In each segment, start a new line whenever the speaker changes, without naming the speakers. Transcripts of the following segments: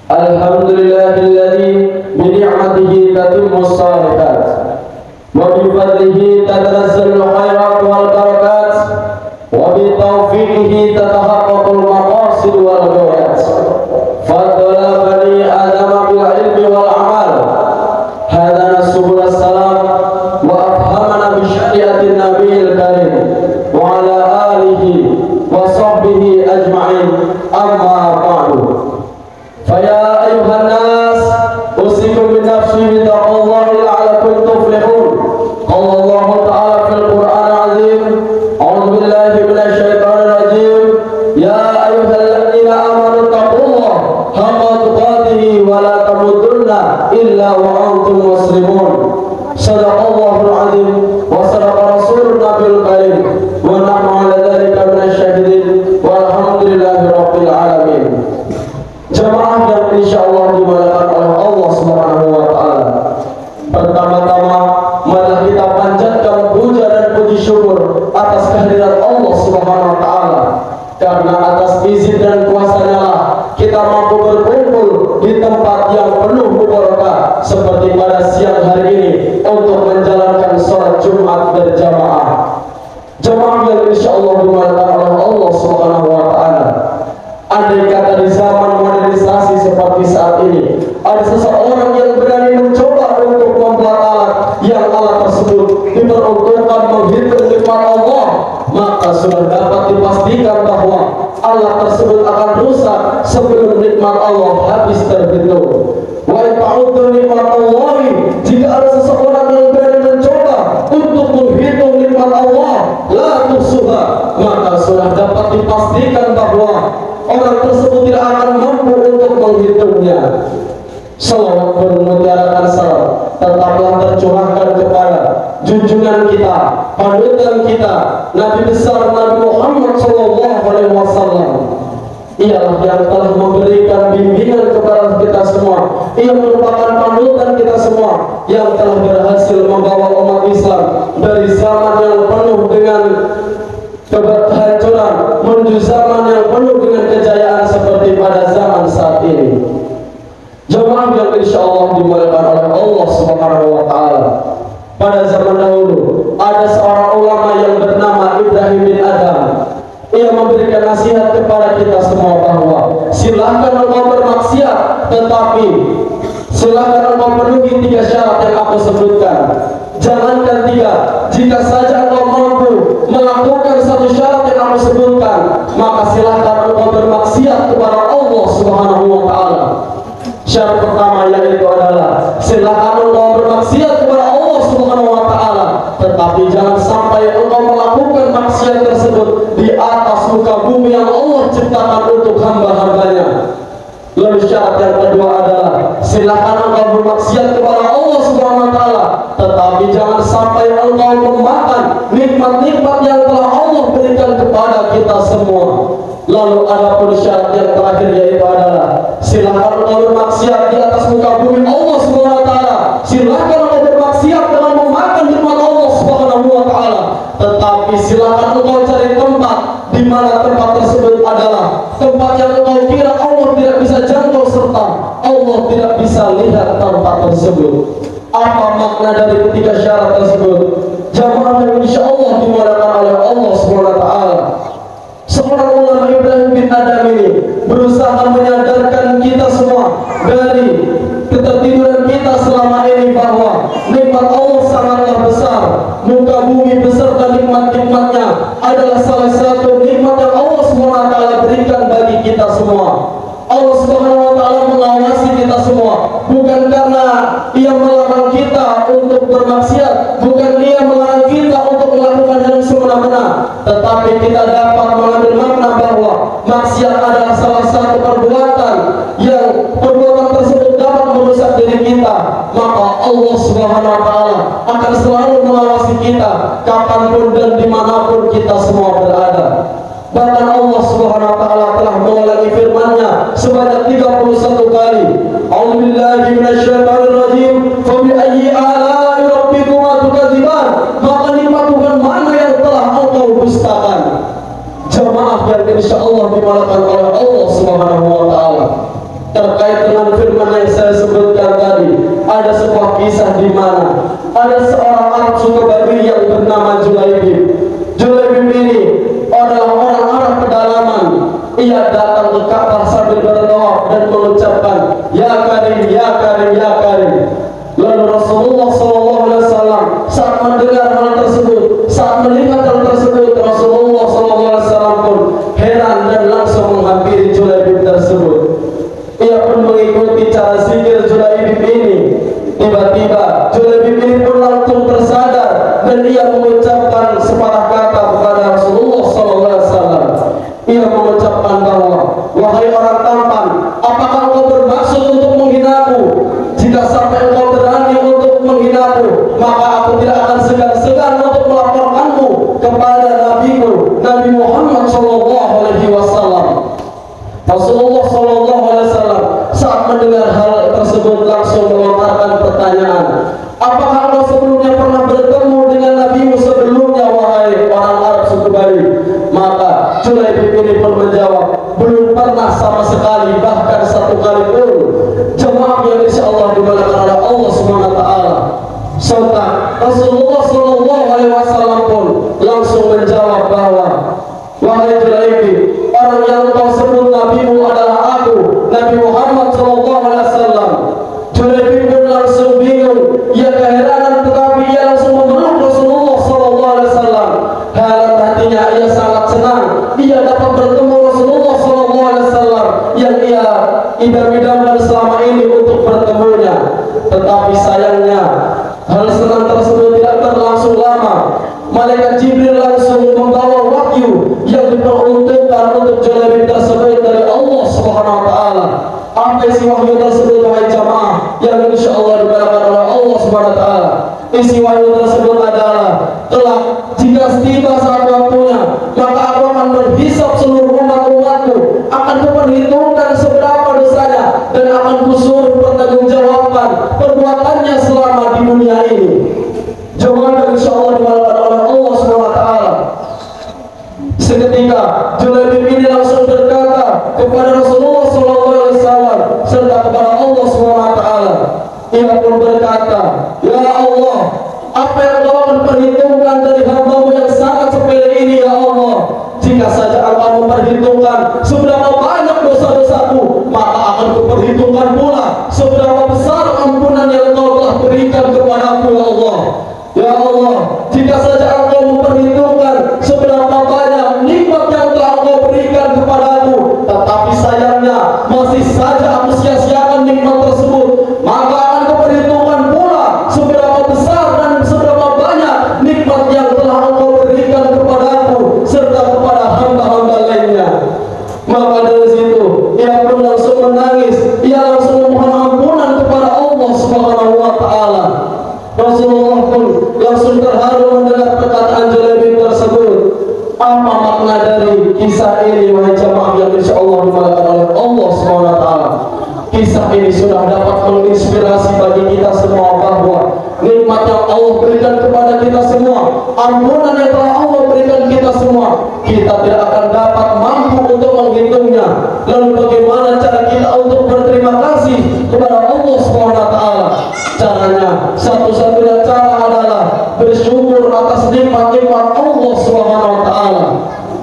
Alhamdulillahilladzi bi ni'matihi tatimmus shalihat wa bi fadlihi tatanazzalul khairat wal barakat wa bi taufiqihi tatahaqqaqul maqasid wal ghayat. Fadala bani Adam bil ilmi wal amal, hadana subul salam wa afhamana bi syariatin nabiyil karim wa ala alihi wa sahbihi ajma'in. Amma ba'du. Faya ayuhan nas, usikum bin nafsi bitaqwallahi la'alakum tuflihun. Qala Allah ta'ala fil Qur'an azim, a'udzu billahi minasy syaithanir rajim, ya ayyuhalladzina amanu taqullaha haqqa tuqatih wa la tamutunna illa wa antum muslimun. Shadaqallahul azim wa sadaqa rasulun nabiyul karim wa nahnu 'ala dzalika minasy syahidin walhamdulillahi rabbil alamin. Jemaah yang insyaallah dimuliakan oleh Allah Subhanahu wa taala. Pertama-tama mari kita panjatkan puja dan puji syukur atas kehadiran Allah Subhanahu wa taala. Karena atas izin dan kuasa-Nya lah kita mampu berkumpul di tempat yang penuh barokah seperti pada siang hari ini untuk menjalankan salat Jumat berjamaah. Jemaah yang insyaallah dimuliakan oleh Allah Subhanahu wa taala. Andai kata di zaman modernisasi seperti saat ini ada seseorang yang berani mencoba untuk membuat alat yang alat tersebut diperuntukkan menghitung nikmat Allah, maka sudah dapat dipastikan bahwa alat tersebut akan rusak sebelum nikmat Allah habis terhitung. Wa ta'uddu nikmatallahi, jika ada seseorang yang berani mencoba untuk menghitung nikmat Allah la tuhsuha, maka sudah dapat dipastikan bahwa orang tersebut tidak akan mampu untuk menghitungnya. Salawat bermutiarakan salam tetaplah tercurahkan kepada junjungan kita, panutan kita, Nabi besar Nabi Muhammad SAW. Ialah yang telah memberikan bimbingan kepada kita semua. Ia merupakan panutan kita semua yang telah berhasil membawa umat Islam dari zaman yang penuh dengan kehancuran menuju zaman yang penuh dengan kejayaan seperti pada zaman saat ini. Jemaah yang insyaallah dimuliakan oleh Allah Subhanahu wa taala. Pada zaman dahulu ada seorang ulama yang bernama Ibrahim bin Adam. Ia memberikan nasihat kepada kita semua bahwa silahkan engkau bermaksiat, tetapi silahkan engkau penuhi 3 syarat yang aku sebutkan. Jangankan 3, jika saja engkau mampu melakukan 1 syarat yang aku sebutkan, maka silahkan engkau bermaksiat kepada Allah Subhanahu wa taala. Syarat pertama yaitu adalah silahkan engkau bermaksiat kepada Allah Subhanahu wa taala, tetapi jangan sampai engkau melakukan maksiat tersebut di atas muka bumi yang Allah ciptakan untuk hamba-hambanya. Lalu syarat yang kedua adalah silahkan engkau bermaksiat kepada Allah Subhanahu wa taala, tetapi jangan sampai engkau memakan nikmat-nikmat yang telah Allah berikan kepada kita semua. Lalu ada pun syarat yang terakhir yaitu adalah silahkan engkau bermaksiat di atas muka bumi Allah Subhanahu wa taala. Silahkan engkau bermaksiat dengan memakan nikmat Allah Subhanahu wa taala, tetapi silahkan engkau cari tempat di mana tempat tersebut adalah tempat yang engkau kira Allah tidak bisa jangkau serta Allah tidak bisa lihat tempat tersebut. Apa makna dari ketiga syarat tersebut? Jamaah yang insyaallah dimuliakan oleh Allah Subhanahu wa taala. Seorang ulama Ibrahim bin Adam ini berusaha menyadarkan kita semua dari ketertiduran kita selama ini bahwa nikmat Allah sangatlah besar. Muka bumi beserta nikmat-nikmatnya adalah salah satu nikmat yang Allah SWT berikan bagi kita semua. Allah SWT mengawasi kita semua, bukan karena Ia melarang kita untuk bermaksiat, bukan Ia melarang kita untuk melakukan yang semena-mena, tetapi kita dapat mengambil makna bahwa maksiat adalah salah satu perbuatan yang perbuatan tersebut dapat merusak diri kita. Maka Allah Subhanahu wa taala akan selalu mengawasi kita kapanpun dan dimanapun kita semua berada. Bahkan Allah Subhanahu wa taala telah mengulangi firman-Nya sebanyak 31 kali. A'udzubillahi minasyaitonir rajim. Fa bi ayyi ala'i rabbikuma tukadziban? Maka nikmat Tuhan mana yang telah engkau dustakan? Jemaah yang insyaallah dimuliakan oleh Allah Subhanahu wa taala. terkait dengan firman yang saya sebutkan tadi. Ada sebuah kisah di mana ada seorang Arab suku Badui yang bernama Julaibib. Julaibib ini adalah orang Arab pedalaman. Ia datang ke Ka'bah sambil bertawaf dan mengucapkan, "Ya Karim, ya Karim, ya Karim." Lalu Rasulullah SAW saat mendengar hal tersebut, saat melihat hal tersebut, Rasulullah SAW pun heran dan langsung menghampiri Julaibib tersebut. Ia pun mengikuti cara zikir Julaibib ini. Tiba-tiba Julaibib ini pun langsung tersadar dan ia mengucapkan sepatah kata kepada Rasulullah SAW. Ia mengucapkan bahwa, "Wahai orang tampan, apakah engkau bermaksud untuk menghinaku? Jika sampai engkau berani untuk menghinaku, maka aku tidak akan segan-segan untuk melaporkanmu kepada nabiku, Nabi Muhammad SAW." Rasulullah SAW saat mendengar hal tersebut langsung melontarkan pertanyaan, "Apakah engkau sebelumnya pernah bertemu dengan nabimu sebelumnya, wahai orang Arab suku Bali?" Maka Julaibib ini pun menjawab, "Belum pernah sama sekali, bahkan satu kali pun." Jemaah yang insyaallah dimuliakan oleh Allah Subhanahu wa taala. Serta Rasulullah SAW pun langsung menjawab bahwa, "Wahai Julaibib, orang yang kau sebut nabimu adalah aku, Nabi Muhammad SAW." Julaibib pun langsung bingung, ia keheranan, tetapi ia langsung memeluk Rasulullah SAW. Dalam hatinya ia sangat senang, ia dapat bertemu Rasulullah SAW yang ia idam-idamkan selama ini untuk bertemunya. Tetapi sayangnya hal senang tersebut tidak berlangsung lama. Malaikat Jibril langsung membawa wahyu yang diperuntukkan untuk Julaibib tersebut dari Allah Subhanahu wa taala. Apa isi wahyu tersebut, wahai jamaah yang insyaallah dimuliakan oleh Allah Subhanahu wa taala? Isi wahyu tersebut adalah, "Kelak jika tiba saat waktunya, maka aku akan berhisab seluruh umat-umatku, akan kuperhitungkan seberapa dosanya dan akan kusuruh pertanggungjawabkan perbuatannya selama di dunia ini." Jemaah yang insyaallah dimuliakan oleh Allah Subhanahu wa taala. Seketika Julaibib ini langsung berkata kepada Rasulullah SAW serta kepada Allah Subhanahu wa taala. Ia pun berkata, "Ya Allah, apa yang kau akan perhitungkan dari hamba-Mu yang sangat sepele ini, ya Allah? Jika saja Engkau memperhitungkan seberapa banyak dosa-dosaku, maka akan kuperhitungkan pula seberapa besar ampunan yang Engkau telah berikan kepadaku, ya Allah. Ya Allah, jika saja Engkau memperhitungkan seberapa banyak nikmat yang telah Engkau berikan kepadaku, tetapi sayangnya masih saja aku sia-siakan nikmat tersebut, maka akan kuperhitungkan pula seberapa besar dan seberapa banyak nikmat yang telah Engkau berikan kepadaku serta kepada hamba-hamba lainnya." Maka dari situ ia pun langsung menangis, ia langsung memohon ampunan kepada Allah Subhanahu wa taala. Rasulullah pun langsung terharu mendengar perkataan Julaibib tersebut. Apa makna dari kisah ini, wahai jamaah yang insyaallah dimuliakan oleh Allah Subhanahu wa taala? Kisah ini sudah dapat menginspirasi bagi kita semua bahwa nikmat yang Allah berikan kepada kita semua, ampunan yang telah Allah berikan kita semua, kita tidak akan dapat mampu untuk menghitungnya. Lalu bagaimana cara kita untuk berterima kasih kepada Allah Subhanahu wa taala? Caranya, satu-satunya cara adalah bersyukur atas nikmat-nikmat Allah Subhanahu wa taala.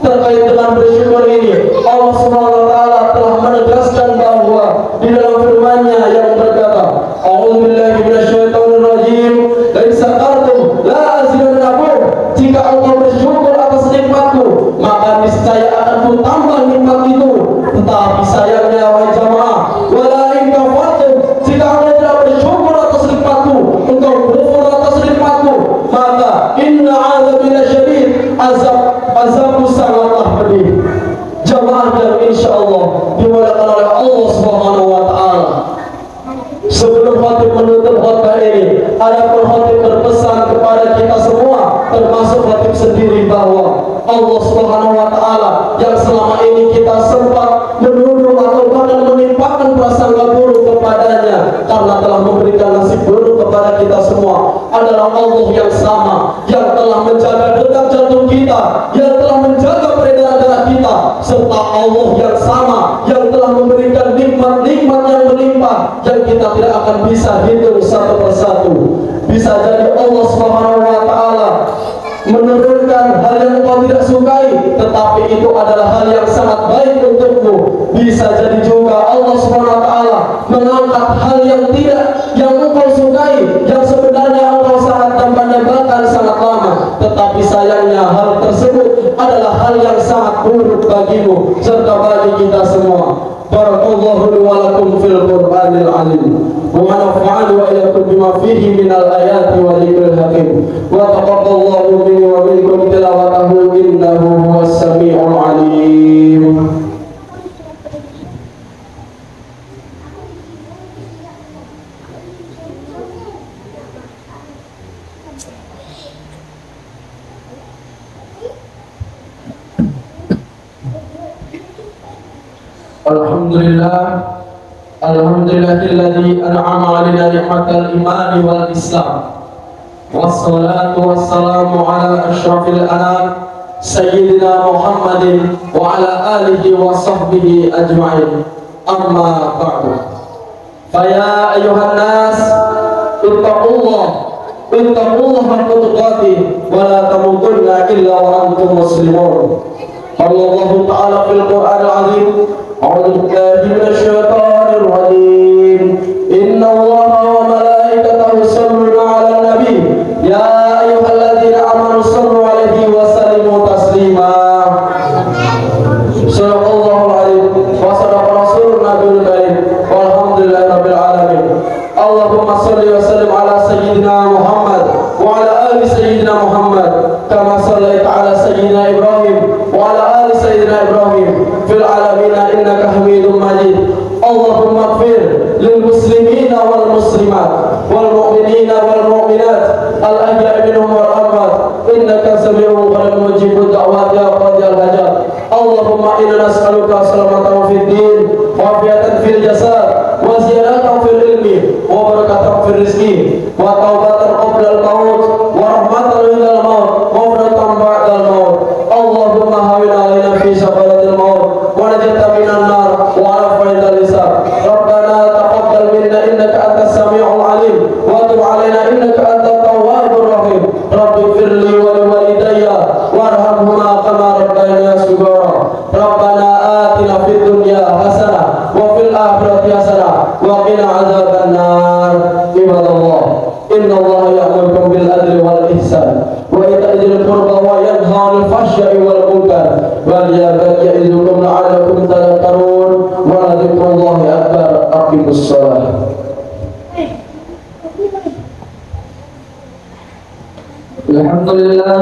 Terkait dengan bersyukur ini, Allah Subhanahu wa taala telah menegaskan bahwa di dalam firman-Nya yang berkata, "A'udzubillahi minasyaitonir rajim, la in syakartum la azidannakum." Jika engkau bersyukur atas nikmatku, maka niscaya akan kutambah nikmat itu. Tetapi sayangnya, wahai jamaah, wala in kafartum, jika engkau tidak bersyukur atas nikmatku, engkau kufur atas nikmatku, maka inna azabi lasyadid, azabku sangatlah pedih. Jamaah yang insyaallah dimuliakan oleh Allah Subhanahu wa taala. Sebelum khatib menutup khutbah ini, adapun khatib berpesan kepada kita semua, termasuk khatib sendiri, bahwa Allah Subhanahu wa taala yang selama ini kita sempat menuduh atau bahkan menimpakan prasangka buruk kepadanya karena telah memberikan nasib buruk kepada kita semua, adalah Allah yang sama, yang telah menjaga detak jantung kita, yang telah menjaga peredaran darah kita, serta Allah yang sama yang telah memberikan nikmat-nikmat berlimpah yang kita tidak akan bisa hitung satu persatu. Bisa jadi Allah Subhanahu wa taala menurunkan hal yang engkau tidak sukai, tetapi itu adalah hal yang sangat baik untukmu. Bisa jadi juga Allah Subhanahu wa taala mengangkat hal yang engkau sukai, yang sebenarnya engkau sangat dambakan sangat lama, tetapi sayangnya hal tersebut adalah hal yang sangat buruk bagimu serta bagi kita semua. Barakallahu li wa lakum fil Qur'anil azim. Wa nafa'ani wa iyyakum bima fihi minal ayati wa dzikril hakim. Wa taqabbalallahu minni wa minkum tilawatahu innahu huwas samiul alim. Alhamdulillahilladzi an'ama 'alaina ni'matal imani wal islam. Wassalatu wassalamu ala asyrafil anam sayyidina Muhammadin wa ala alihi wa sahbihi ajma'in. Amma ba'du. Faya ayyuhan nas ittaqullaha haqqa tuqatih wa la tamutunna illa wa antum muslimun. Allah Ta'ala fil Qur'anil azim. أعوذ بالله من الشيطان الرجيم إن الله وملائكته يصلون على النبي يا أيها الذين آمنوا صلوا عليه وسلموا تسليما صدق الله العظيم وصدق رسول النبي الكريم والحمد لله رب العالمين اللهم صل وسلم على سيدنا محمد وعلى آل سيدنا محمد كما صليت على سيدنا إبراهيم وعلى آل سيدنا إبراهيم في العالمين إنك حميد مجيد اللهم اغفر للمسلمين والمسلمات والمؤمنين والمؤمنات الأحياء منهم والأموات إنك سميع قريب مجيب الدعوات يا قاضي الحاجات اللهم إنا نسألك سلامة في الدين وعافية في الجسد وزيادة في العلم وبركة في الرزق وتوبة قبل الموت ورحمة عند الموت وغفرة بعد الموت اللهم هون علينا في سفرة الموت ونجت من النار وعافى عند اللسان ربنا تقبل منا إنك أنت السميع العليم وتب علينا إنك أنت التواب الرحيم رب اغفر لي ولوالدي وارحمهما كما ربياني صغيرا ربنا آتنا في الدنيا حسنة وفي الآخرة حسنة وقنا عذاب النار عباد الله إن الله يأمركم بالعدل والإحسان وإيتاء ذي القربى وينهى عن الفحشاء والمنكر يعظكم لعلكم تذكرون ولذكر الله أكبر أقيموا الصلاة. الحمد لله